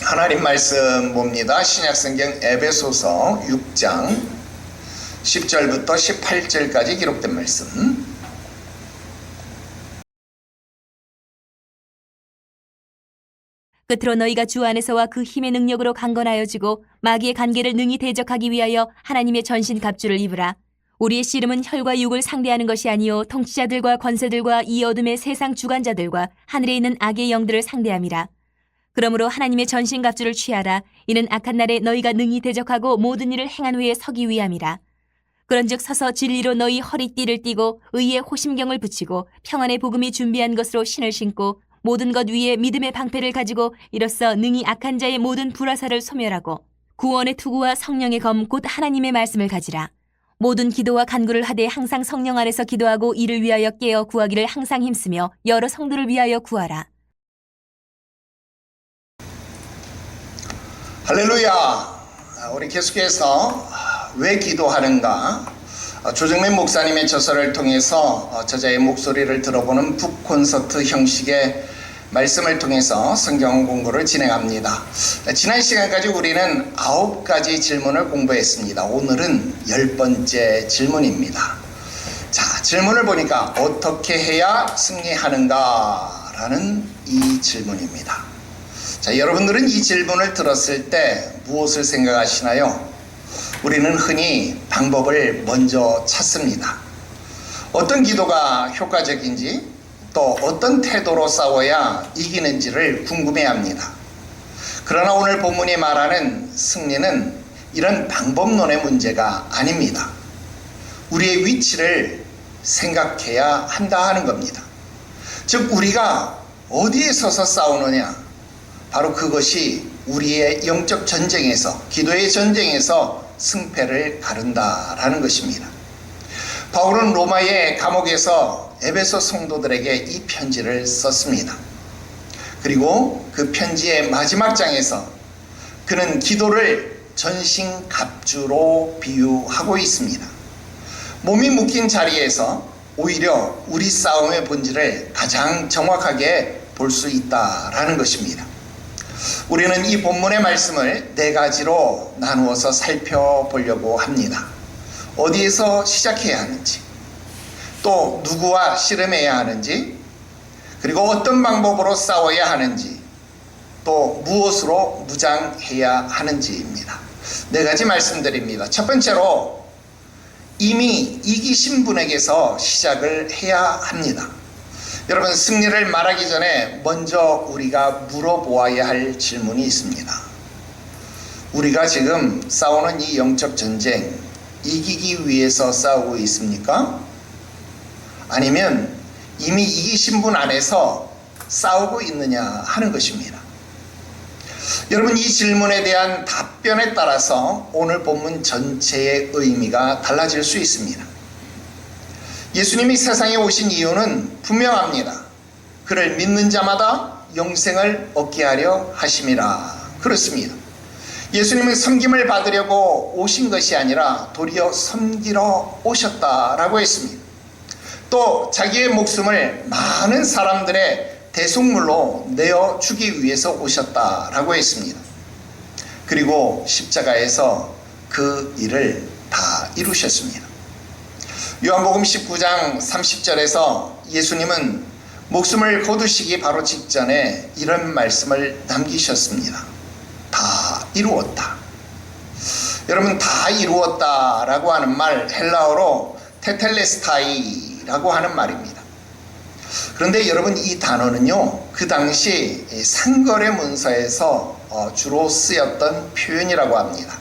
하나님 말씀 봅니다. 신약성경 에베소서 6장 10절부터 18절까지 기록된 말씀. 끝으로 너희가 주 안에서와 그 힘의 능력으로 강건하여지고 마귀의 간계를 능히 대적하기 위하여 하나님의 전신 갑주를 입으라. 우리의 씨름은 혈과 육을 상대하는 것이 아니요 통치자들과 권세들과 이 어둠의 세상 주관자들과 하늘에 있는 악의 영들을 상대함이라. 그러므로 하나님의 전신 갑주를 취하라. 이는 악한 날에 너희가 능히 대적하고 모든 일을 행한 후에 서기 위함이라. 그런즉 서서 진리로 너희 허리띠를 띠고 의의 호심경을 붙이고 평안의 복음이 준비한 것으로 신을 신고 모든 것 위에 믿음의 방패를 가지고 이로써 능히 악한 자의 모든 불화살을 소멸하고 구원의 투구와 성령의 검 곧 하나님의 말씀을 가지라. 모든 기도와 간구를 하되 항상 성령 안에서 기도하고 이를 위하여 깨어 구하기를 항상 힘쓰며 여러 성도를 위하여 구하라. 할렐루야. 우리 계속해서 왜 기도하는가, 조정민 목사님의 저서를 통해서 저자의 목소리를 들어보는 북콘서트 형식의 말씀을 통해서 성경 공부를 진행합니다. 지난 시간까지 우리는 9가지 질문을 공부했습니다. 오늘은 10번째 질문입니다. 자, 질문을 보니까 어떻게 해야 승리하는가 라는 이 질문입니다. 자, 여러분들은 이 질문을 들었을 때 무엇을 생각하시나요? 우리는 흔히 방법을 먼저 찾습니다. 어떤 기도가 효과적인지, 또 어떤 태도로 싸워야 이기는지를 궁금해합니다. 그러나 오늘 본문이 말하는 승리는 이런 방법론의 문제가 아닙니다. 우리의 위치를 생각해야 한다 하는 겁니다. 즉, 우리가 어디에 서서 싸우느냐, 바로 그것이 우리의 영적 전쟁에서, 기도의 전쟁에서 승패를 가른다라는 것입니다. 바울은 로마의 감옥에서 에베소 성도들에게 이 편지를 썼습니다. 그리고 그 편지의 마지막 장에서 그는 기도를 전신갑주로 비유하고 있습니다. 몸이 묶인 자리에서 오히려 우리 싸움의 본질을 가장 정확하게 볼 수 있다라는 것입니다. 우리는 이 본문의 말씀을 4가지로 나누어서 살펴보려고 합니다. 어디에서 시작해야 하는지, 또 누구와 씨름해야 하는지, 그리고 어떤 방법으로 싸워야 하는지, 또 무엇으로 무장해야 하는지입니다. 4가지 말씀드립니다. 첫 번째로, 이미 이기신 분에게서 시작을 해야 합니다. 여러분, 승리를 말하기 전에 먼저 우리가 물어보아야 할 질문이 있습니다. 우리가 지금 싸우는 이 영적 전쟁, 이기기 위해서 싸우고 있습니까? 아니면 이미 이기신 분 안에서 싸우고 있느냐 하는 것입니다. 여러분, 이 질문에 대한 답변에 따라서 오늘 본문 전체의 의미가 달라질 수 있습니다. 예수님이 세상에 오신 이유는 분명합니다. 그를 믿는 자마다 영생을 얻게 하려 하심이라. 그렇습니다. 예수님은 섬김을 받으려고 오신 것이 아니라 도리어 섬기러 오셨다라고 했습니다. 또 자기의 목숨을 많은 사람들의 대속물로 내어주기 위해서 오셨다라고 했습니다. 그리고 십자가에서 그 일을 다 이루셨습니다. 요한복음 19장 30절에서 예수님은 목숨을 거두시기 바로 직전에 이런 말씀을 남기셨습니다. 다 이루었다. 여러분, 다 이루었다라고 하는 말, 헬라어로 테텔레스타이라고 하는 말입니다. 그런데 여러분, 이 단어는요, 그 당시 상거래 문서에서 주로 쓰였던 표현이라고 합니다.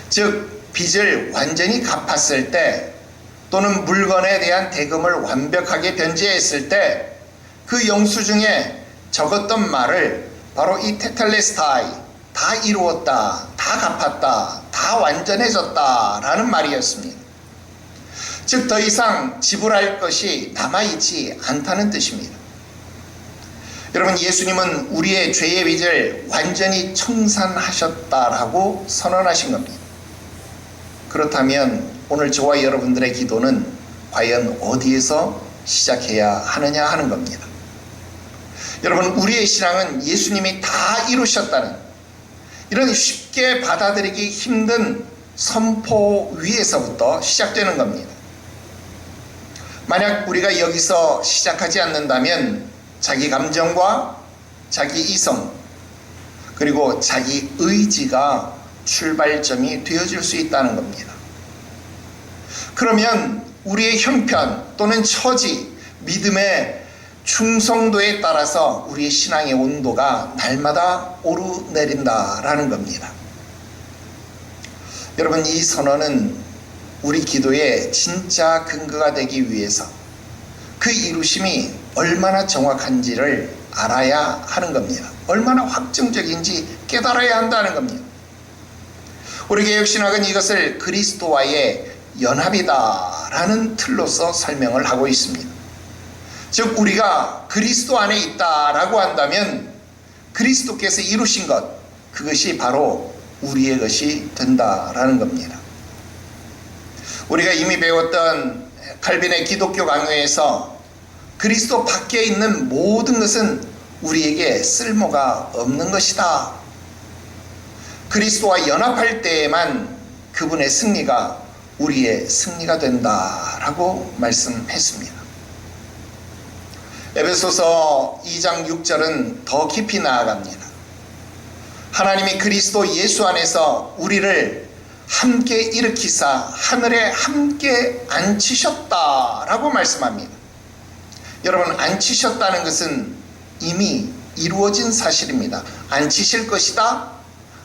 즉, 빚을 완전히 갚았을 때, 또는 물건에 대한 대금을 완벽하게 변제했을 때 그 영수증에 적었던 말을 바로 이 테텔레스타이, 다 이루었다, 다 갚았다, 다 완전해졌다 라는 말이었습니다. 즉, 더 이상 지불할 것이 남아있지 않다는 뜻입니다. 여러분, 예수님은 우리의 죄의 빚을 완전히 청산하셨다라고 선언하신 겁니다. 그렇다면 오늘 저와 여러분들의 기도는 과연 어디에서 시작해야 하느냐 하는 겁니다. 여러분, 우리의 신앙은 예수님이 다 이루셨다는, 이런 쉽게 받아들이기 힘든 선포 위에서부터 시작되는 겁니다. 만약 우리가 여기서 시작하지 않는다면 자기 감정과 자기 이성 그리고 자기 의지가 출발점이 되어질 수 있다는 겁니다. 그러면 우리의 형편 또는 처지, 믿음의 충성도에 따라서 우리의 신앙의 온도가 날마다 오르내린다라는 겁니다. 여러분, 이 선언은 우리 기도의 진짜 근거가 되기 위해서 그 이루심이 얼마나 정확한지를 알아야 하는 겁니다. 얼마나 확정적인지 깨달아야 한다는 겁니다. 우리 개혁신학은 이것을 그리스도와의 연합이다라는 틀로서 설명을 하고 있습니다. 즉 우리가 그리스도 안에 있다라고 한다면 그리스도께서 이루신 것, 그것이 바로 우리의 것이 된다라는 겁니다. 우리가 이미 배웠던 칼빈의 기독교 강요에서 그리스도 밖에 있는 모든 것은 우리에게 쓸모가 없는 것이다. 그리스도와 연합할 때에만 그분의 승리가 우리의 승리가 된다라고 말씀했습니다. 에베소서 2장 6절은 더 깊이 나아갑니다. 하나님이 그리스도 예수 안에서 우리를 함께 일으키사 하늘에 함께 앉히셨다라고 말씀합니다. 여러분, 앉히셨다는 것은 이미 이루어진 사실입니다. 앉히실 것이다,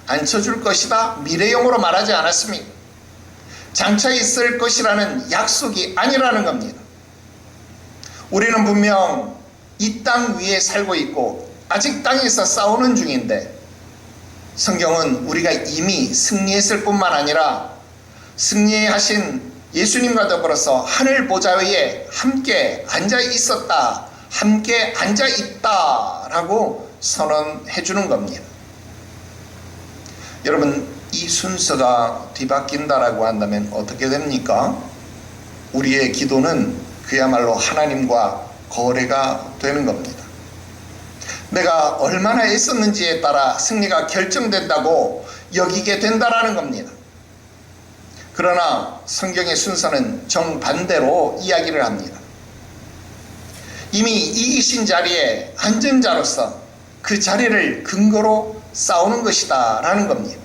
앉혀줄 것이다, 미래형으로 말하지 않았습니다. 장차 있을 것이라는 약속이 아니라는 겁니다. 우리는 분명 이 땅 위에 살고 있고 아직 땅에서 싸우는 중인데, 성경은 우리가 이미 승리했을 뿐만 아니라 승리하신 예수님과 더불어서 하늘 보좌 위에 함께 앉아 있었다, 함께 앉아 있다라고 선언해 주는 겁니다. 여러분, 이 순서가 뒤바뀐다라고 한다면 어떻게 됩니까? 우리의 기도는 그야말로 하나님과 거래가 되는 겁니다. 내가 얼마나 애썼는지에 따라 승리가 결정된다고 여기게 된다라는 겁니다. 그러나 성경의 순서는 정반대로 이야기를 합니다. 이미 이기신 자리에 앉은 자로서 그 자리를 근거로 싸우는 것이다 라는 겁니다.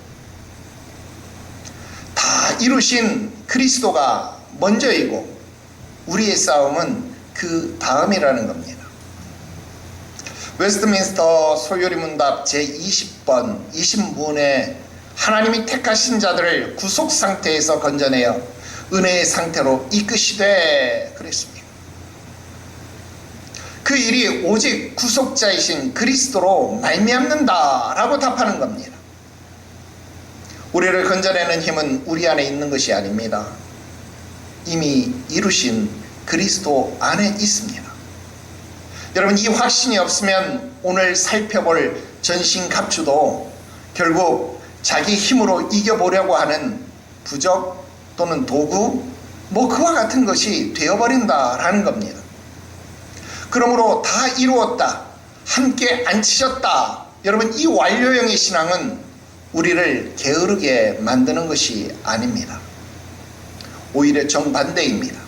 다 이루신 그리스도가 먼저이고 우리의 싸움은 그 다음이라는 겁니다. 웨스트민스터 소요리 문답 제20번 20문에 하나님이 택하신 자들을 구속 상태에서 건져내어 은혜의 상태로 이끄시되 그랬습니다. 그 일이 오직 구속자이신 그리스도로 말미암는다 라고 답하는 겁니다. 우리를 건져내는 힘은 우리 안에 있는 것이 아닙니다. 이미 이루신 그리스도 안에 있습니다. 여러분, 이 확신이 없으면 오늘 살펴볼 전신갑주도 결국 자기 힘으로 이겨보려고 하는 부적 또는 도구, 그와 같은 것이 되어버린다라는 겁니다. 그러므로 다 이루었다, 함께 앉히셨다. 여러분, 이 완료형의 신앙은 우리를 게으르게 만드는 것이 아닙니다. 오히려 정반대입니다.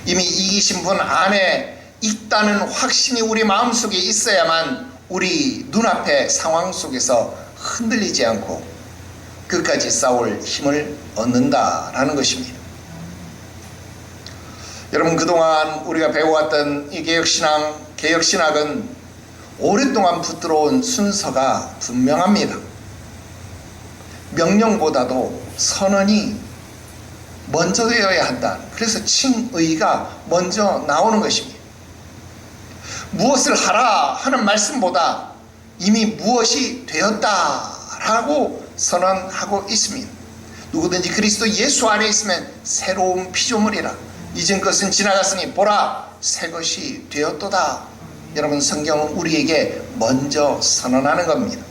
이미 이기신 분 안에 있다는 확신이 우리 마음속에 있어야만 우리 눈앞의 상황 속에서 흔들리지 않고 끝까지 싸울 힘을 얻는다라는 것입니다. 여러분, 그동안 우리가 배워왔던 이 개혁신학은 오랫동안 붙들어온 순서가 분명합니다. 명령보다도 선언이 먼저 되어야 한다. 그래서 칭의가 먼저 나오는 것입니다. 무엇을 하라 하는 말씀보다 이미 무엇이 되었다라고 선언하고 있습니다. 누구든지 그리스도 예수 안에 있으면 새로운 피조물이라, 이전 것은 지나갔으니 보라 새 것이 되었도다. 여러분, 성경은 우리에게 먼저 선언하는 겁니다.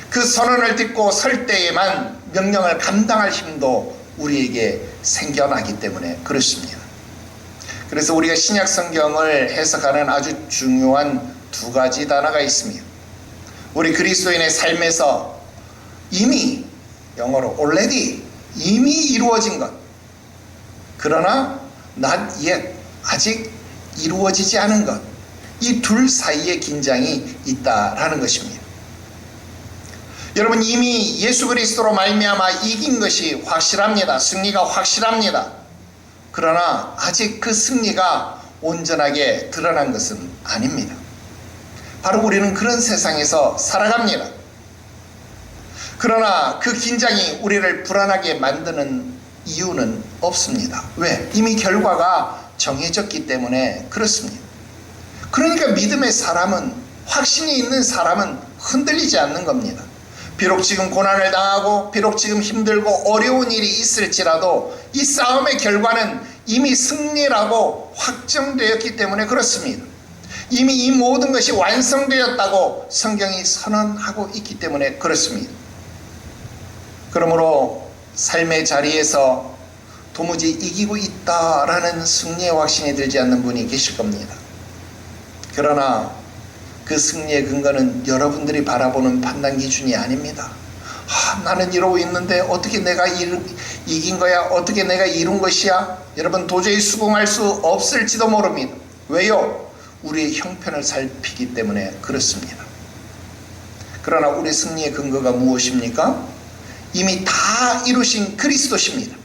그 선언을 듣고 설 때에만 명령을 감당할 힘도 우리에게 생겨나기 때문에 그렇습니다. 그래서 우리가 신약 성경을 해석하는 아주 중요한 두 가지 단어가 있습니다. 우리 그리스도인의 삶에서 이미, 영어로 already, 이미 이루어진 것, 그러나 not yet, 아직 이루어지지 않은 것, 이 둘 사이에 긴장이 있다라는 것입니다. 여러분, 이미 예수 그리스도로 말미암아 이긴 것이 확실합니다. 승리가 확실합니다. 그러나 아직 그 승리가 온전하게 드러난 것은 아닙니다. 바로 우리는 그런 세상에서 살아갑니다. 그러나 그 긴장이 우리를 불안하게 만드는 이유는 없습니다. 왜? 이미 결과가 정해졌기 때문에 그렇습니다. 그러니까 믿음의 사람은, 확신이 있는 사람은 흔들리지 않는 겁니다. 비록 지금 고난을 당하고 비록 지금 힘들고 어려운 일이 있을지라도 이 싸움의 결과는 이미 승리라고 확정되었기 때문에 그렇습니다. 이미 이 모든 것이 완성되었다고 성경이 선언하고 있기 때문에 그렇습니다. 그러므로 삶의 자리에서 도무지 이기고 있다라는 승리의 확신이 들지 않는 분이 계실 겁니다. 그러나 그 승리의 근거는 여러분들이 바라보는 판단 기준이 아닙니다. 나는 이러고 있는데 어떻게 내가 이긴 거야? 어떻게 내가 이룬 것이야? 여러분, 도저히 수긍할 수 없을지도 모릅니다. 왜요? 우리의 형편을 살피기 때문에 그렇습니다. 그러나 우리 승리의 근거가 무엇입니까? 이미 다 이루신 그리스도십니다.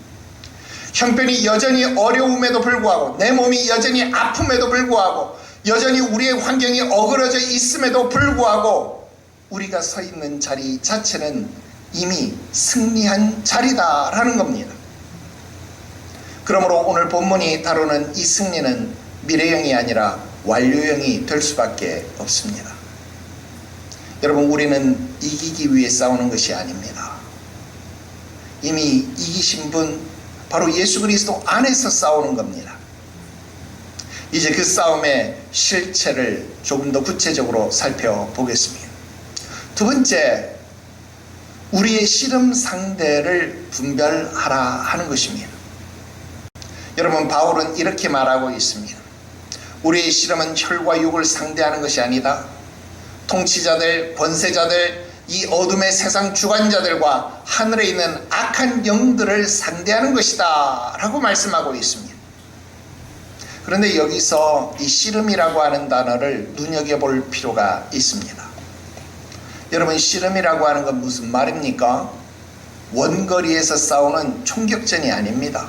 형편이 여전히 어려움에도 불구하고, 내 몸이 여전히 아픔에도 불구하고, 여전히 우리의 환경이 어그러져 있음에도 불구하고 우리가 서 있는 자리 자체는 이미 승리한 자리다라는 겁니다. 그러므로 오늘 본문이 다루는 이 승리는 미래형이 아니라 완료형이 될 수밖에 없습니다. 여러분, 우리는 이기기 위해 싸우는 것이 아닙니다. 이미 이기신 분, 바로 예수 그리스도 안에서 싸우는 겁니다. 이제 그 싸움의 실체를 조금 더 구체적으로 살펴보겠습니다. 두 번째, 우리의 씨름 상대를 분별하라 하는 것입니다. 여러분, 바울은 이렇게 말하고 있습니다. 우리의 씨름은 혈과 육을 상대하는 것이 아니다. 통치자들, 권세자들, 이 어둠의 세상 주관자들과 하늘에 있는 악한 영들을 상대하는 것이다 라고 말씀하고 있습니다. 그런데 여기서 이 씨름이라고 하는 단어를 눈여겨볼 필요가 있습니다. 여러분, 씨름이라고 하는 건 무슨 말입니까? 원거리에서 싸우는 총격전이 아닙니다.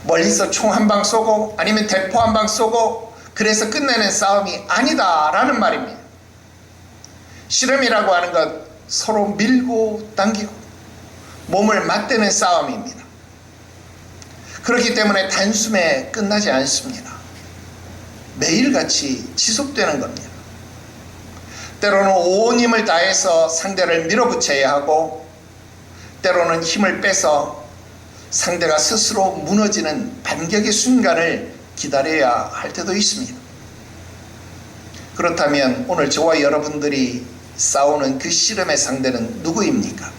멀리서 총 한 방 쏘고 아니면 대포 한 방 쏘고 그래서 끝내는 싸움이 아니다라는 말입니다. 씨름이라고 하는 것, 서로 밀고 당기고 몸을 맞대는 싸움입니다. 그렇기 때문에 단숨에 끝나지 않습니다. 매일같이 지속되는 겁니다. 때로는 온 힘을 다해서 상대를 밀어붙여야 하고, 때로는 힘을 빼서 상대가 스스로 무너지는 반격의 순간을 기다려야 할 때도 있습니다. 그렇다면 오늘 저와 여러분들이 싸우는 그 씨름의 상대는 누구입니까?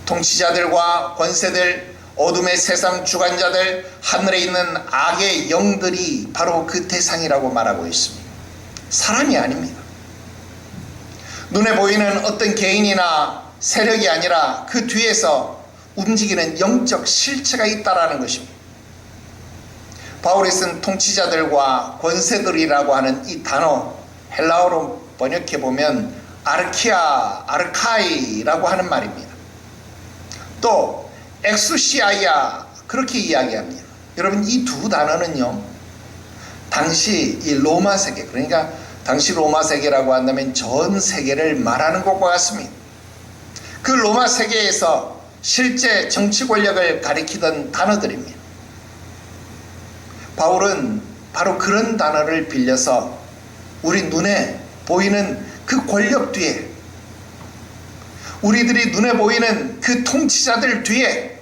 통치자들과 권세들, 어둠의 세상 주관자들, 하늘에 있는 악의 영들이 바로 그 대상이라고 말하고 있습니다. 사람이 아닙니다. 눈에 보이는 어떤 개인이나 세력이 아니라 그 뒤에서 움직이는 영적 실체가 있다라는 것입니다. 바울이 쓴 통치자들과 권세들이라고 하는 이 단어, 헬라어로 번역해보면 아르키아, 아르카이라고 하는 말입니다. 또 엑수시아야, 그렇게 이야기합니다. 여러분, 이 두 단어는요, 당시 이 로마 세계, 그러니까 당시 로마 세계라고 한다면 전 세계를 말하는 것과 같습니다. 그 로마 세계에서 실제 정치 권력을 가리키던 단어들입니다. 바울은 바로 그런 단어를 빌려서 우리 눈에 보이는 그 권력 뒤에, 우리들이 눈에 보이는 그 통치자들 뒤에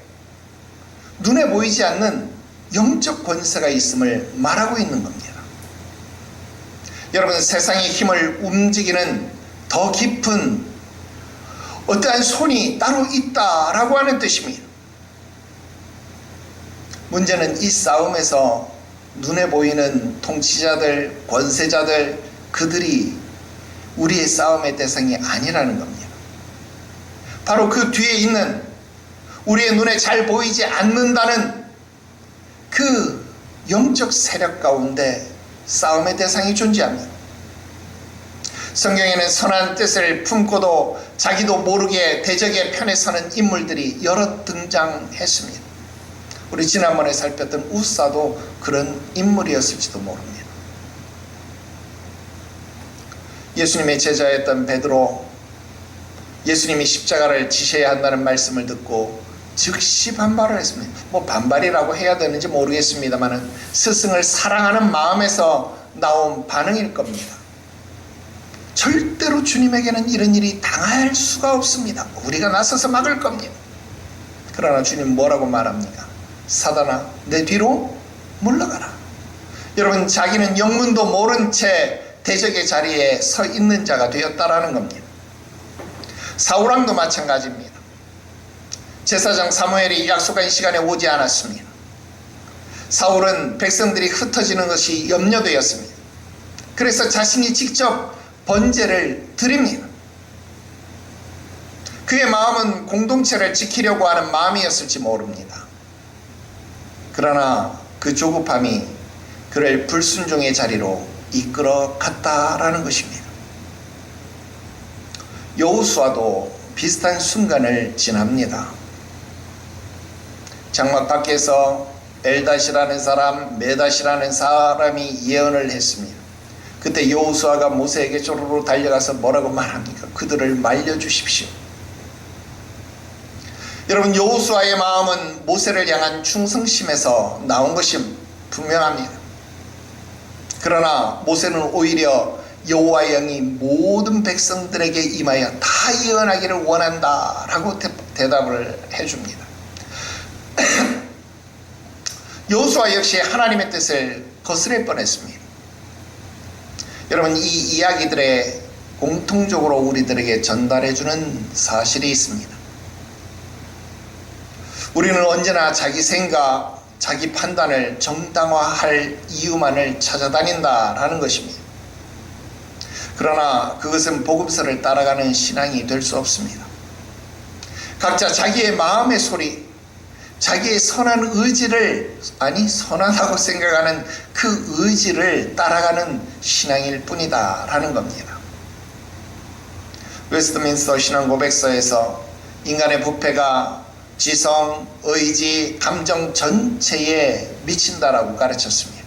눈에 보이지 않는 영적 권세가 있음을 말하고 있는 겁니다. 여러분, 세상의 힘을 움직이는 더 깊은 어떠한 손이 따로 있다라고 하는 뜻입니다. 문제는 이 싸움에서 눈에 보이는 통치자들, 권세자들, 그들이 우리의 싸움의 대상이 아니라는 겁니다. 바로 그 뒤에 있는 우리의 눈에 잘 보이지 않는다는 그 영적 세력 가운데 싸움의 대상이 존재합니다. 성경에는 선한 뜻을 품고도 자기도 모르게 대적의 편에 서는 인물들이 여러 등장했습니다. 우리 지난번에 살폈던 우사도 그런 인물이었을지도 모릅니다. 예수님의 제자였던 베드로, 예수님이 십자가를 지셔야 한다는 말씀을 듣고 즉시 반발을 했습니다. 뭐 반발이라고 해야 되는지 모르겠습니다만 스승을 사랑하는 마음에서 나온 반응일 겁니다. 절대로 주님에게는 이런 일이 당할 수가 없습니다. 우리가 나서서 막을 겁니다. 그러나 주님 뭐라고 말합니까? 사단아, 내 뒤로 물러가라. 여러분, 자기는 영문도 모른 채 대적의 자리에 서 있는 자가 되었다라는 겁니다. 사울왕도 마찬가지입니다. 제사장 사무엘이 약속한 시간에 오지 않았습니다. 사울은 백성들이 흩어지는 것이 염려되었습니다. 그래서 자신이 직접 번제를 드립니다. 그의 마음은 공동체를 지키려고 하는 마음이었을지 모릅니다. 그러나 그 조급함이 그를 불순종의 자리로 이끌어 갔다라는 것입니다. 여호수아도 비슷한 순간을 지납니다. 장막 밖에서 엘닷이라는 사람, 메닷이라는 사람이 예언을 했습니다. 그때 여호수아가 모세에게 쪼르르 달려가서 뭐라고 말합니까? 그들을 말려주십시오. 여러분, 여호수아의 마음은 모세를 향한 충성심에서 나온 것이 분명합니다. 그러나 모세는 오히려 여호와의 영이 모든 백성들에게 임하여 다 예언하기를 원한다 라고 대답을 해줍니다. 여호수아 역시 하나님의 뜻을 거스릴 뻔했습니다. 여러분, 이 이야기들에 공통적으로 우리들에게 전달해주는 사실이 있습니다. 우리는 언제나 자기 생각, 자기 판단을 정당화할 이유만을 찾아다닌다라는 것입니다. 그러나 그것은 복음서를 따라가는 신앙이 될 수 없습니다. 각자 자기의 마음의 소리, 자기의 선한 의지를, 선하다고 생각하는 그 의지를 따라가는 신앙일 뿐이다 라는 겁니다. 웨스트민스터 신앙고백서에서 인간의 부패가 지성, 의지, 감정 전체에 미친다라고 가르쳤습니다.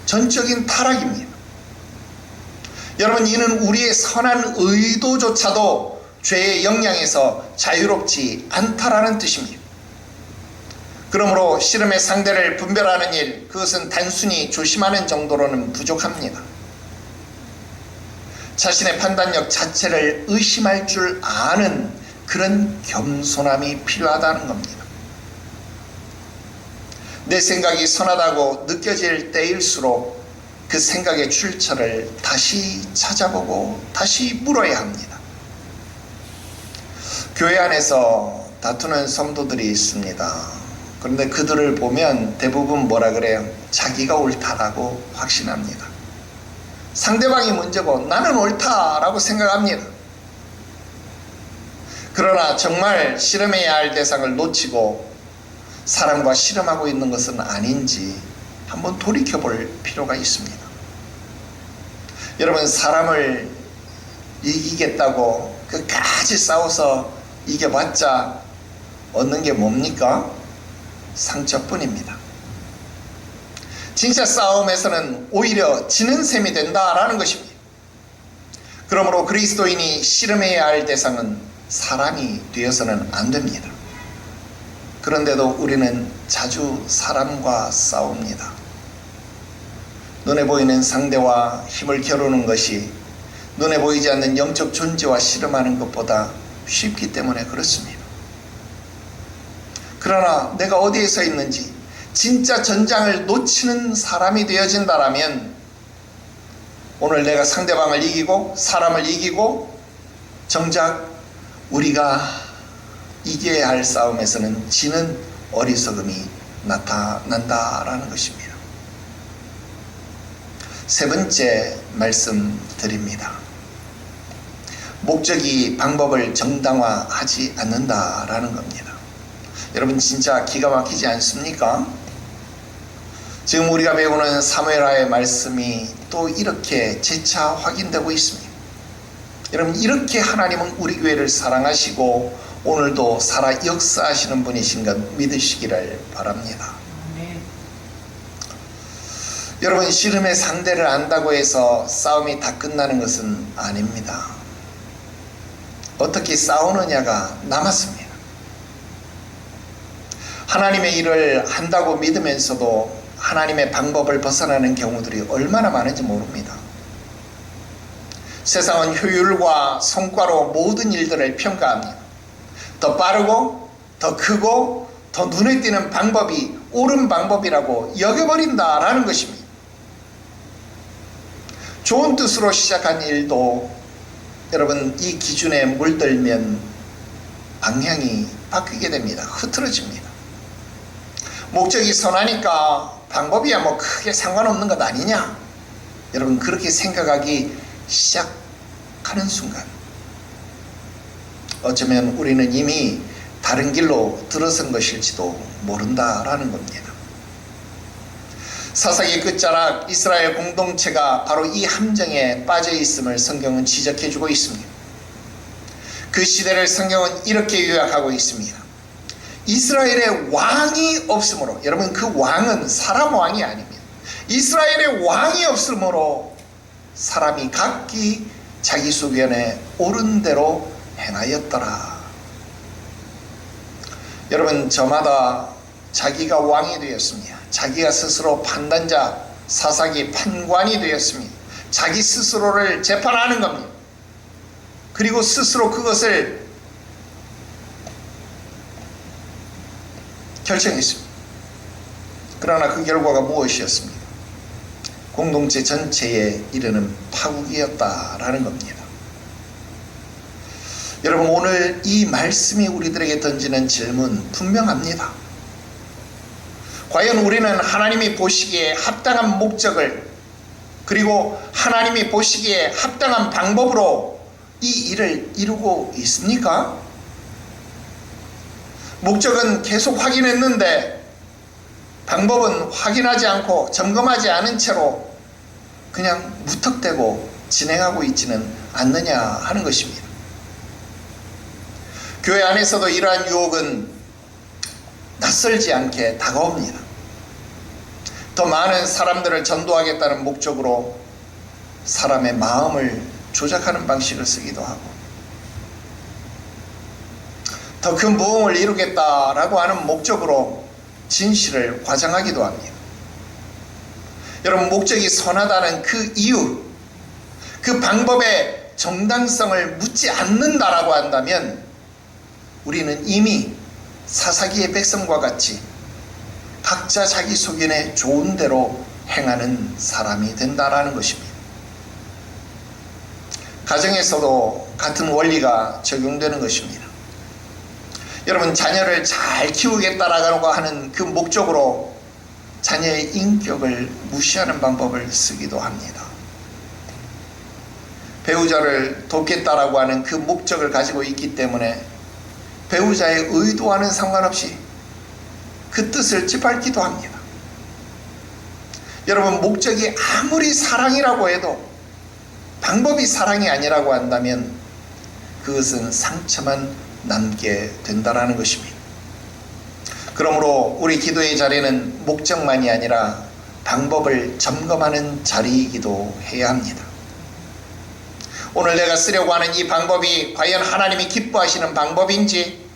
전적인 타락입니다. 여러분, 이는 우리의 선한 의도조차도 죄의 영향에서 자유롭지 않다라는 뜻입니다. 그러므로 씨름의 상대를 분별하는 일, 그것은 단순히 조심하는 정도로는 부족합니다. 자신의 판단력 자체를 의심할 줄 아는 그런 겸손함이 필요하다는 겁니다. 내 생각이 선하다고 느껴질 때일수록 그 생각의 출처를 다시 찾아보고 다시 물어야 합니다. 교회 안에서 다투는 성도들이 있습니다. 그런데 그들을 보면 대부분 뭐라 그래요? 자기가 옳다라고 확신합니다. 상대방이 문제고 나는 옳다라고 생각합니다. 그러나 정말 씨름해야 할 대상을 놓치고 사람과 씨름하고 있는 것은 아닌지 한번 돌이켜볼 필요가 있습니다. 여러분, 사람을 이기겠다고 끝까지 싸워서 이겨봤자 얻는 게 뭡니까? 상처뿐입니다. 진짜 싸움에서는 오히려 지는 셈이 된다라는 것입니다. 그러므로 그리스도인이 씨름해야 할 대상은 사람이 되어서는 안 됩니다. 그런데도 우리는 자주 사람과 싸웁니다. 눈에 보이는 상대와 힘을 겨루는 것이 눈에 보이지 않는 영적 존재와 씨름하는 것보다 쉽기 때문에 그렇습니다. 그러나 내가 어디에 서 있는지 진짜 전장을 놓치는 사람이 되어진다라면 오늘 내가 상대방을 이기고 사람을 이기고 정작 우리가 이겨야 할 싸움에서는 지는 어리석음이 나타난다라는 것입니다. 세 번째 말씀 드립니다. 목적이 방법을 정당화하지 않는다라는 겁니다. 여러분 진짜 기가 막히지 않습니까? 지금 우리가 배우는 사무엘하의 말씀이 또 이렇게 재차 확인되고 있습니다. 여러분 이렇게 하나님은 우리 교회를 사랑하시고 오늘도 살아 역사하시는 분이신 것 믿으시기를 바랍니다. 여러분 씨름의 상대를 안다고 해서 싸움이 다 끝나는 것은 아닙니다. 어떻게 싸우느냐가 남았습니다. 하나님의 일을 한다고 믿으면서도 하나님의 방법을 벗어나는 경우들이 얼마나 많은지 모릅니다. 세상은 효율과 성과로 모든 일들을 평가합니다. 더 빠르고 더 크고 더 눈에 띄는 방법이 옳은 방법이라고 여겨버린다라는 것입니다. 좋은 뜻으로 시작한 일도 여러분 이 기준에 물들면 방향이 바뀌게 됩니다. 흐트러집니다. 목적이 선하니까 방법이야 뭐 크게 상관없는 것 아니냐? 여러분 그렇게 생각하기 시작하는 순간 어쩌면 우리는 이미 다른 길로 들어선 것일지도 모른다라는 겁니다. 사사기 끝자락 이스라엘 공동체가 바로 이 함정에 빠져 있음을 성경은 지적해주고 있습니다. 그 시대를 성경은 이렇게 요약하고 있습니다. 이스라엘의 왕이 없으므로, 여러분 그 왕은 사람 왕이 아닙니다. 이스라엘의 왕이 없으므로 사람이 각기 자기 소견에 옳은 대로 행하였더라. 여러분 저마다 자기가 왕이 되었습니다. 자기가 스스로 판단자, 사사기 판관이 되었습니다. 자기 스스로를 재판하는 겁니다. 그리고 스스로 그것을 결정했습니다. 그러나 그 결과가 무엇이었습니까? 공동체 전체에 이르는 파국이었다라는 겁니다. 여러분 오늘 이 말씀이 우리들에게 던지는 질문 분명합니다. 과연 우리는 하나님이 보시기에 합당한 목적을 그리고 하나님이 보시기에 합당한 방법으로 이 일을 이루고 있습니까? 목적은 계속 확인했는데 방법은 확인하지 않고 점검하지 않은 채로 그냥 무턱대고 진행하고 있지는 않느냐 하는 것입니다. 교회 안에서도 이러한 유혹은 낯설지 않게 다가옵니다. 더 많은 사람들을 전도하겠다는 목적으로 사람의 마음을 조작하는 방식을 쓰기도 하고 더 큰 부흥을 이루겠다라고 하는 목적으로 진실을 과장하기도 합니다. 여러분 목적이 선하다는 그 이유, 그 방법의 정당성을 묻지 않는다라고 한다면 우리는 이미 사사기의 백성과 같이 각자 자기 소견에 좋은 대로 행하는 사람이 된다라는 것입니다. 가정에서도 같은 원리가 적용되는 것입니다. 여러분 자녀를 잘 키우겠다라고 하는 그 목적으로 자녀의 인격을 무시하는 방법을 쓰기도 합니다. 배우자를 돕겠다라고 하는 그 목적을 가지고 있기 때문에 배우자의 의도와는 상관없이 그 뜻을 짓밟기도 합니다. 여러분 목적이 아무리 사랑이라고 해도 방법이 사랑이 아니라고 한다면 그것은 상처만 남게 된다라는 것입니다. 그러므로 우리 기도의 자리는 목적만이 아니라 방법을 점검하는 자리이기도 해야 합니다. 오늘 내가 쓰려고 하는 이 방법이 과연 하나님이 기뻐하시는 방법인지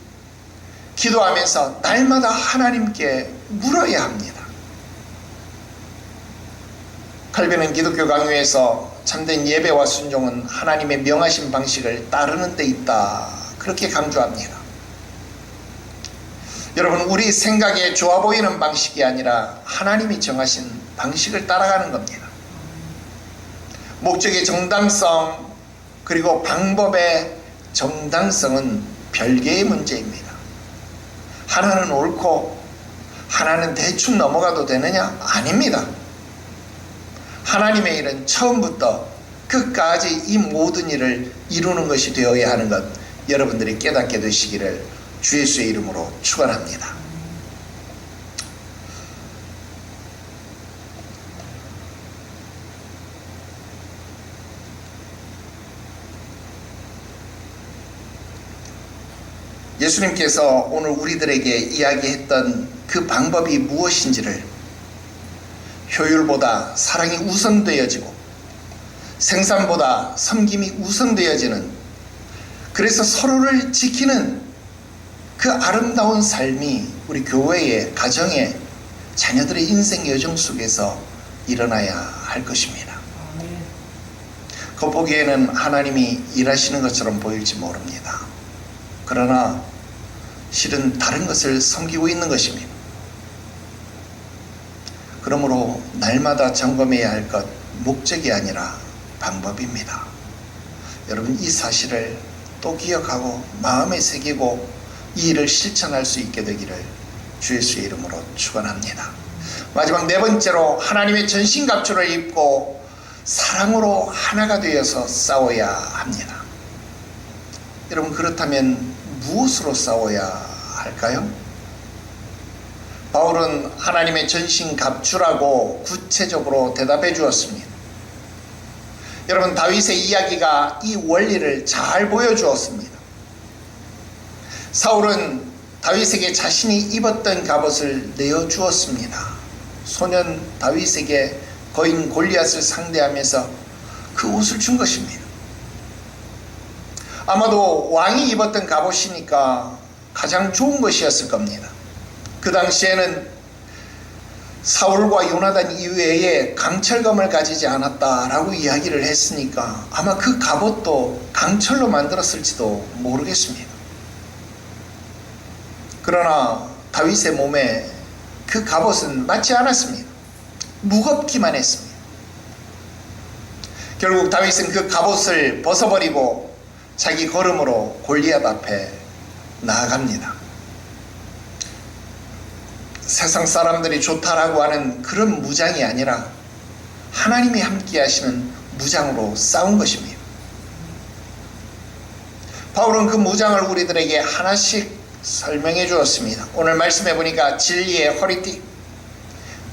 기도하면서 날마다 하나님께 물어야 합니다. 칼빈은 기독교 강요에서 참된 예배와 순종은 하나님의 명하신 방식을 따르는 데 있다, 그렇게 강조합니다. 여러분 우리 생각에 좋아 보이는 방식이 아니라 하나님이 정하신 방식을 따라가는 겁니다. 목적의 정당성 그리고 방법의 정당성은 별개의 문제입니다. 하나는 옳고 하나는 대충 넘어가도 되느냐? 아닙니다. 하나님의 일은 처음부터 끝까지 이 모든 일을 이루는 것이 되어야 하는 것, 여러분들이 깨닫게 되시기를 주 예수의 이름으로 축원합니다. 예수님께서 오늘 우리들에게 이야기했던 그 방법이 무엇인지를 효율보다 사랑이 우선되어지고 생산보다 섬김이 우선되어지는, 그래서 서로를 지키는 그 아름다운 삶이 우리 교회의 가정의 자녀들의 인생 여정 속에서 일어나야 할 것입니다. 겉보기에는 하나님이 일하시는 것처럼 보일지 모릅니다. 그러나 실은 다른 것을 섬기고 있는 것입니다. 그러므로 날마다 점검해야 할 것, 목적이 아니라 방법입니다. 여러분, 이 사실을 또 기억하고 마음에 새기고 이 일을 실천할 수 있게 되기를 주 예수의 이름으로 축원합니다. 마지막 네 번째로, 하나님의 전신갑주를 입고 사랑으로 하나가 되어서 싸워야 합니다. 여러분, 그렇다면 무엇으로 싸워야 할까요? 바울은 하나님의 전신갑주라고 구체적으로 대답해 주었습니다. 여러분, 다윗의 이야기가 이 원리를 잘 보여주었습니다. 사울은 다윗에게 자신이 입었던 갑옷을 내어주었습니다. 소년 다윗에게 거인 골리앗을 상대하면서 그 옷을 준 것입니다. 아마도 왕이 입었던 갑옷이니까 가장 좋은 것이었을 겁니다. 그 당시에는 사울과 요나단 이외에 강철검을 가지지 않았다라고 이야기를 했으니까 아마 그 갑옷도 강철로 만들었을지도 모르겠습니다. 그러나 다윗의 몸에 그 갑옷은 맞지 않았습니다. 무겁기만 했습니다. 결국 다윗은 그 갑옷을 벗어버리고 자기 걸음으로 골리앗 앞에 나아갑니다. 세상 사람들이 좋다라고 하는 그런 무장이 아니라 하나님이 함께 하시는 무장으로 싸운 것입니다. 바울은 그 무장을 우리들에게 하나씩 설명해 주었습니다. 오늘 말씀해 보니까 진리의 허리띠,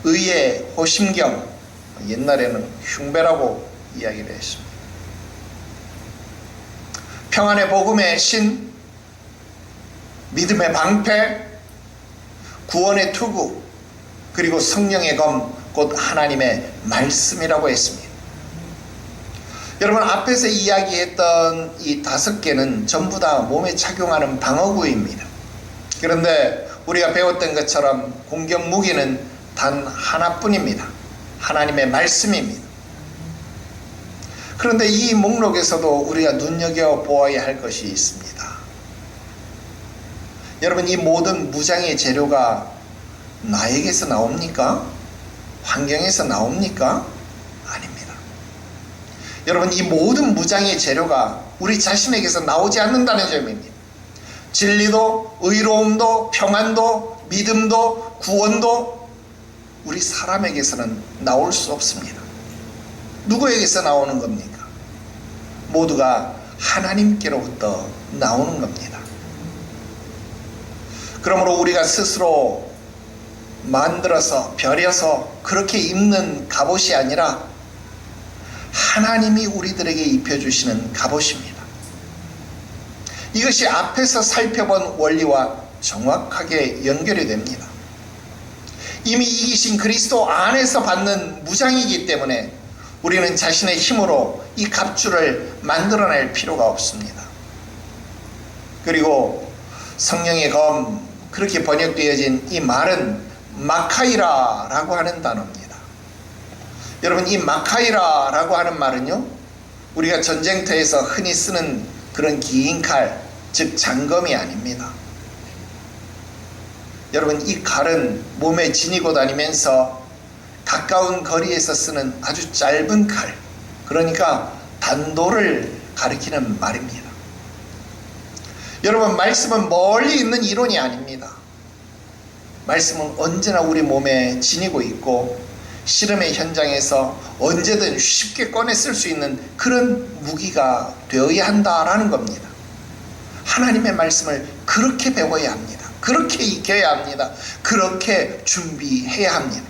의의 호심경, 옛날에는 흉배라고 이야기를 했습니다. 평안의 복음의 신, 믿음의 방패, 구원의 투구, 그리고 성령의 검, 곧 하나님의 말씀이라고 했습니다. 여러분, 앞에서 이야기했던 이 5개는 전부 다 몸에 착용하는 방어구입니다. 그런데 우리가 배웠던 것처럼 공격 무기는 단 하나뿐입니다. 하나님의 말씀입니다. 그런데 이 목록에서도 우리가 눈여겨보아야 할 것이 있습니다. 여러분, 이 모든 무장의 재료가 나에게서 나옵니까? 환경에서 나옵니까? 아닙니다. 여러분, 이 모든 무장의 재료가 우리 자신에게서 나오지 않는다는 점입니다. 진리도, 의로움도, 평안도, 믿음도, 구원도 우리 사람에게서는 나올 수 없습니다. 누구에게서 나오는 겁니까? 모두가 하나님께로부터 나오는 겁니다. 그러므로 우리가 스스로 만들어서 벼려서 그렇게 입는 갑옷이 아니라 하나님이 우리들에게 입혀주시는 갑옷입니다. 이것이 앞에서 살펴본 원리와 정확하게 연결이 됩니다. 이미 이기신 그리스도 안에서 받는 무장이기 때문에 우리는 자신의 힘으로 이 갑주를 만들어낼 필요가 없습니다. 그리고 성령의 검, 그렇게 번역되어진 이 말은 마카이라라고 하는 단어입니다. 여러분, 이 마카이라라고 하는 말은요, 우리가 전쟁터에서 흔히 쓰는 그런 긴 칼, 즉 장검이 아닙니다. 여러분, 이 칼은 몸에 지니고 다니면서 가까운 거리에서 쓰는 아주 짧은 칼, 그러니까 단도를 가리키는 말입니다. 여러분, 말씀은 멀리 있는 이론이 아닙니다. 말씀은 언제나 우리 몸에 지니고 있고 씨름의 현장에서 언제든 쉽게 꺼내 쓸 수 있는 그런 무기가 되어야 한다라는 겁니다. 하나님의 말씀을 그렇게 배워야 합니다. 그렇게 익혀야 합니다. 그렇게 준비해야 합니다.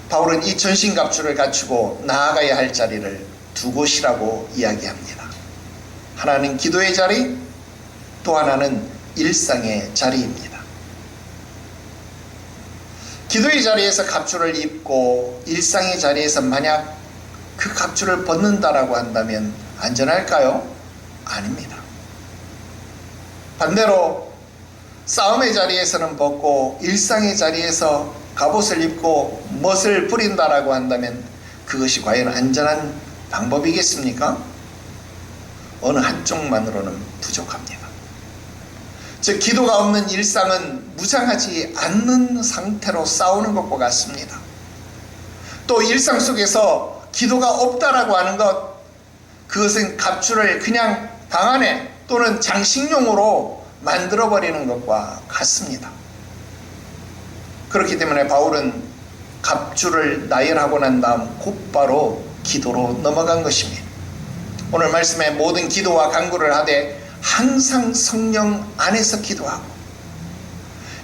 바울은 이 전신갑주를 갖추고 나아가야 할 자리를 두 곳이라고 이야기합니다. 하나는 기도의 자리, 또 하나는 일상의 자리입니다. 기도의 자리에서 갑주를 입고 일상의 자리에서 만약 그 갑주를 벗는다라고 한다면 안전할까요? 아닙니다. 반대로 싸움의 자리에서는 벗고 일상의 자리에서 갑옷을 입고 멋을 부린다라고 한다면 그것이 과연 안전한 방법이겠습니까? 어느 한쪽만으로는 부족합니다. 즉 기도가 없는 일상은 무장하지 않는 상태로 싸우는 것과 같습니다. 또 일상 속에서 기도가 없다라고 하는 것, 그것은 갑주를 그냥 방 안에 또는 장식용으로 만들어버리는 것과 같습니다. 그렇기 때문에 바울은 갑주를 나열하고 난 다음 곧바로 기도로 넘어간 것입니다. 오늘 말씀에 모든 기도와 간구를 하되 항상 성령 안에서 기도하고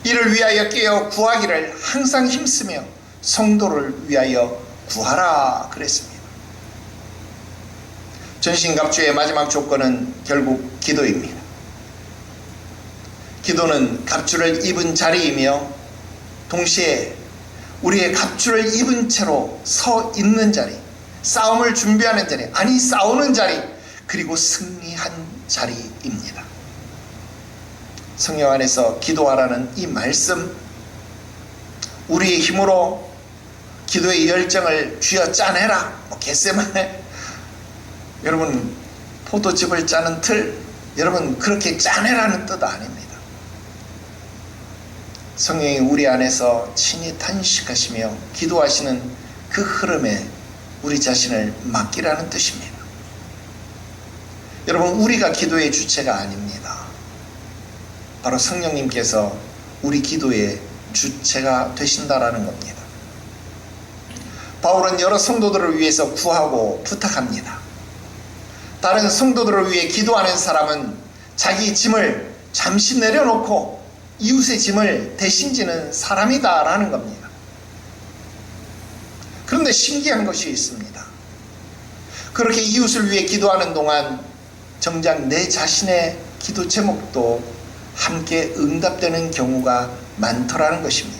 이를 위하여 깨어 구하기를 항상 힘쓰며 성도를 위하여 구하라 그랬습니다. 전신갑주의 마지막 조건은 결국 기도입니다. 기도는 갑주를 입은 자리이며 동시에 우리의 갑주를 입은 채로 서 있는 자리, 싸움을 준비하는 자리, 아니 싸우는 자리, 그리고 승리한 자리입니다. 성령 안에서 기도하라는 이 말씀, 우리의 힘으로 기도의 열정을 쥐어 짜내라, 겟세마네, 여러분 포도즙을 짜는 틀, 여러분 그렇게 짜내라는 뜻 아닙니다. 성령이 우리 안에서 친히 탄식하시며 기도하시는 그 흐름에 우리 자신을 맡기라는 뜻입니다. 여러분 우리가 기도의 주체가 아닙니다. 바로 성령님께서 우리 기도의 주체가 되신다라는 겁니다. 바울은 여러 성도들을 위해서 구하고 부탁합니다. 다른 성도들을 위해 기도하는 사람은 자기 짐을 잠시 내려놓고 이웃의 짐을 대신 지는 사람이다 라는 겁니다. 그런데 신기한 것이 있습니다. 그렇게 이웃을 위해 기도하는 동안 정작 내 자신의 기도 제목도 함께 응답되는 경우가 많더라는 것입니다.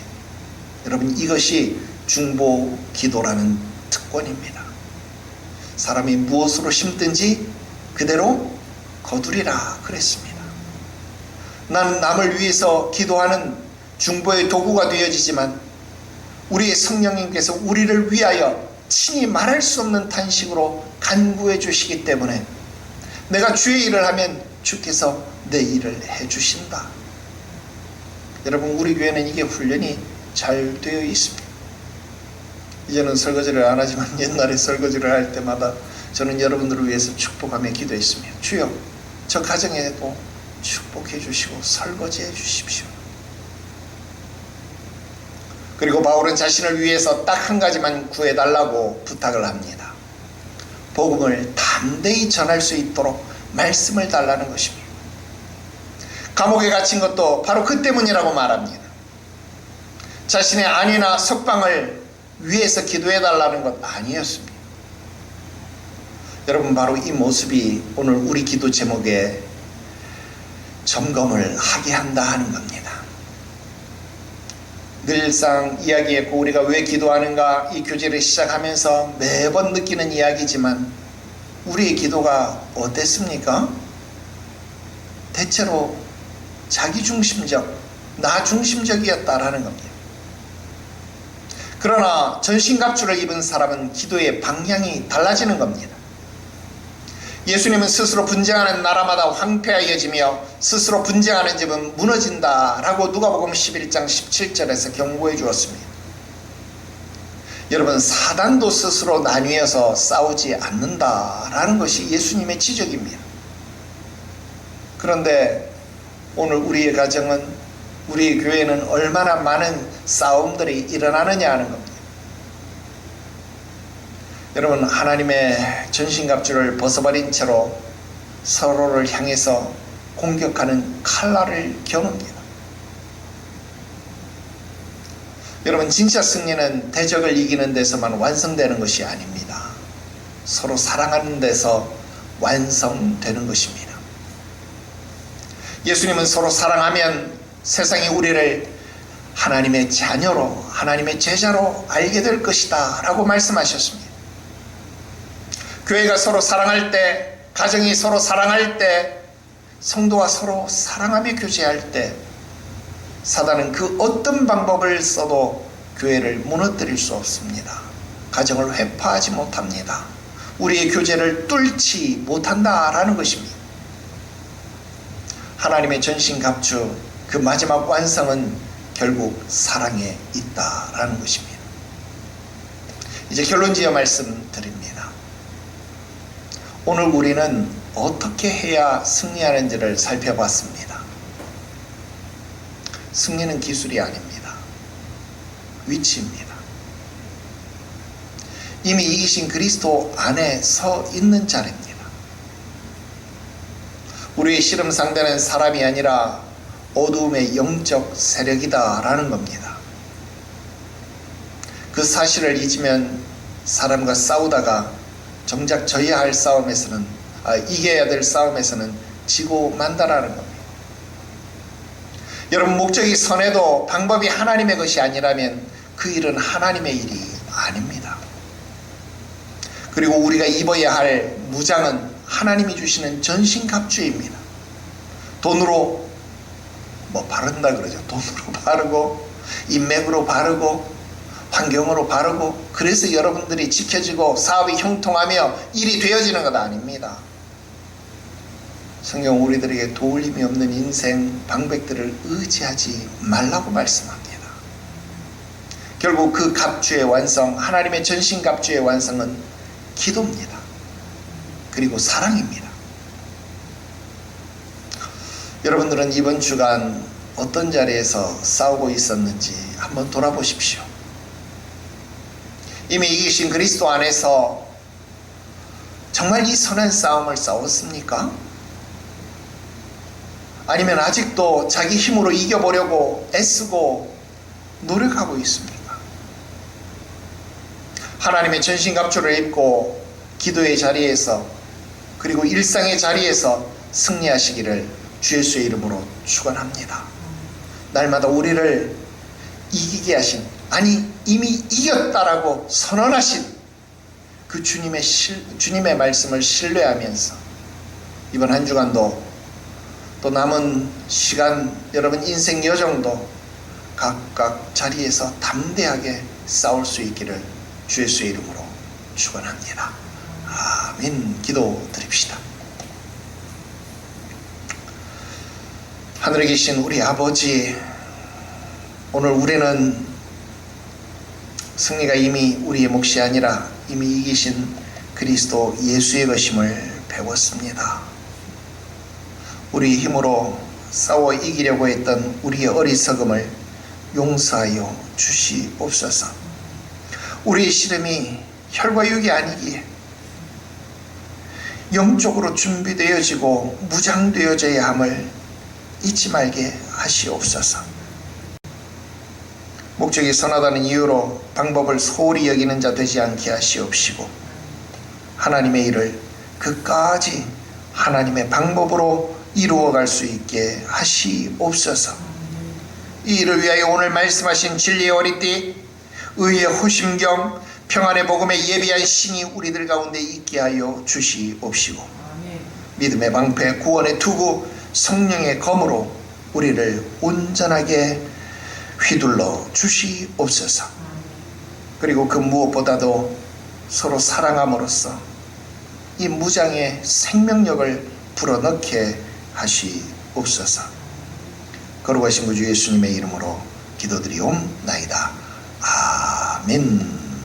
여러분 이것이 중보 기도라는 특권입니다. 사람이 무엇으로 심든지 그대로 거두리라 그랬습니다. 나는 남을 위해서 기도하는 중보의 도구가 되어지지만 우리의 성령님께서 우리를 위하여 친히 말할 수 없는 탄식으로 간구해 주시기 때문에 내가 주의 일을 하면 주께서 내 일을 해 주신다. 여러분 우리 교회는 이게 훈련이 잘 되어 있습니다. 이제는 설거지를 안 하지만 옛날에 설거지를 할 때마다 저는 여러분들을 위해서 축복하며 기도했습니다. 주여 저 가정에도 축복해 주시고 설거지해 주십시오. 그리고 바울은 자신을 위해서 딱 한 가지만 구해달라고 부탁을 합니다. 복음을 담대히 전할 수 있도록 말씀을 달라는 것입니다. 감옥에 갇힌 것도 바로 그 때문이라고 말합니다. 자신의 안위나 석방을 위해서 기도해달라는 것 아니었습니다. 여러분 바로 이 모습이 오늘 우리 기도 제목에 점검을 하게 한다 하는 겁니다. 늘상 이야기했고 우리가 왜 기도하는가 이 교제를 시작하면서 매번 느끼는 이야기지만 우리의 기도가 어땠습니까? 대체로 자기중심적, 나중심적이었다라는 겁니다. 그러나 전신갑주를 입은 사람은 기도의 방향이 달라지는 겁니다. 예수님은 스스로 분쟁하는 나라마다 황폐하여지며 스스로 분쟁하는 집은 무너진다 라고 누가복음 11장 17절에서 경고해 주었습니다. 여러분 사단도 스스로 나뉘어서 싸우지 않는다라는 것이 예수님의 지적입니다. 그런데 오늘 우리의 가정은 우리의 교회는 얼마나 많은 싸움들이 일어나느냐 하는 겁니다. 여러분, 하나님의 전신갑주를 벗어버린 채로 서로를 향해서 공격하는 칼날을 겨눕니다. 여러분, 진짜 승리는 대적을 이기는 데서만 완성되는 것이 아닙니다. 서로 사랑하는 데서 완성되는 것입니다. 예수님은 서로 사랑하면 세상이 우리를 하나님의 자녀로, 하나님의 제자로 알게 될 것이다 라고 말씀하셨습니다. 교회가 서로 사랑할 때, 가정이 서로 사랑할 때, 성도와 서로 사랑하며 교제할 때 사단은 그 어떤 방법을 써도 교회를 무너뜨릴 수 없습니다. 가정을 회파하지 못합니다. 우리의 교제를 뚫지 못한다라는 것입니다. 하나님의 전신갑주, 그 마지막 완성은 결국 사랑에 있다라는 것입니다. 이제 결론지어 말씀드립니다. 오늘 우리는 어떻게 해야 승리하는지를 살펴봤습니다. 승리는 기술이 아닙니다. 위치입니다. 이미 이기신 그리스도 안에 서 있는 자리입니다. 우리의 씨름 상대는 사람이 아니라 어두움의 영적 세력이다 라는 겁니다. 그 사실을 잊으면 사람과 싸우다가 정작 져야 할 싸움에서는, 이겨야 될 싸움에서는 지고 만다라는 겁니다. 여러분, 목적이 선해도 방법이 하나님의 것이 아니라면 그 일은 하나님의 일이 아닙니다. 그리고 우리가 입어야 할 무장은 하나님이 주시는 전신갑주입니다. 돈으로 바른다 그러죠. 돈으로 바르고, 인맥으로 바르고, 환경으로 바르고, 그래서 여러분들이 지켜지고 사업이 형통하며 일이 되어지는 것 아닙니다. 성경 우리들에게 도울림이 없는 인생 방백들을 의지하지 말라고 말씀합니다. 결국 그 갑주의 완성, 하나님의 전신갑주의 완성은 기도입니다. 그리고 사랑입니다. 여러분들은 이번 주간 어떤 자리에서 싸우고 있었는지 한번 돌아보십시오. 이미 이기신 그리스도 안에서 정말 이 선한 싸움을 싸웠습니까? 아니면 아직도 자기 힘으로 이겨보려고 애쓰고 노력하고 있습니까? 하나님의 전신갑주를 입고 기도의 자리에서, 그리고 일상의 자리에서 승리하시기를 주 예수의 이름으로 축원합니다. 날마다 우리를 이기게 하신, 아니 이미 이겼다라고 선언하신 그 주님의 말씀을 신뢰하면서 이번 한 주간도, 또 남은 시간, 여러분 인생 여정도 각각 자리에서 담대하게 싸울 수 있기를 주 예수의 이름으로 축원합니다. 아멘. 기도드립시다. 하늘에 계신 우리 아버지, 오늘 우리는 승리가 이미 우리의 몫이 아니라 이미 이기신 그리스도 예수의 것임을 배웠습니다. 우리 힘으로 싸워 이기려고 했던 우리의 어리석음을 용서하여 주시옵소서. 우리의 씨름이 혈과 육이 아니기에 영적으로 준비되어지고 무장되어져야 함을 잊지 말게 하시옵소서. 목적이 선하다는 이유로 방법을 소홀히 여기는 자 되지 않게 하시옵시고, 하나님의 일을 끝까지 하나님의 방법으로 이루어갈 수 있게 하시옵소서. 이 일을 위하여 오늘 말씀하신 진리의 어리띠, 의의 호심경, 평안의 복음에 예비한 신이 우리들 가운데 있게 하여 주시옵시고, 믿음의 방패, 구원의 투구, 성령의 검으로 우리를 온전하게 휘둘러 주시옵소서. 그리고 그 무엇보다도 서로 사랑함으로써 이 무장의 생명력을 불어넣게 하시옵소서. 거룩하신 구주 예수님의 이름으로 기도드리옵나이다. 아멘.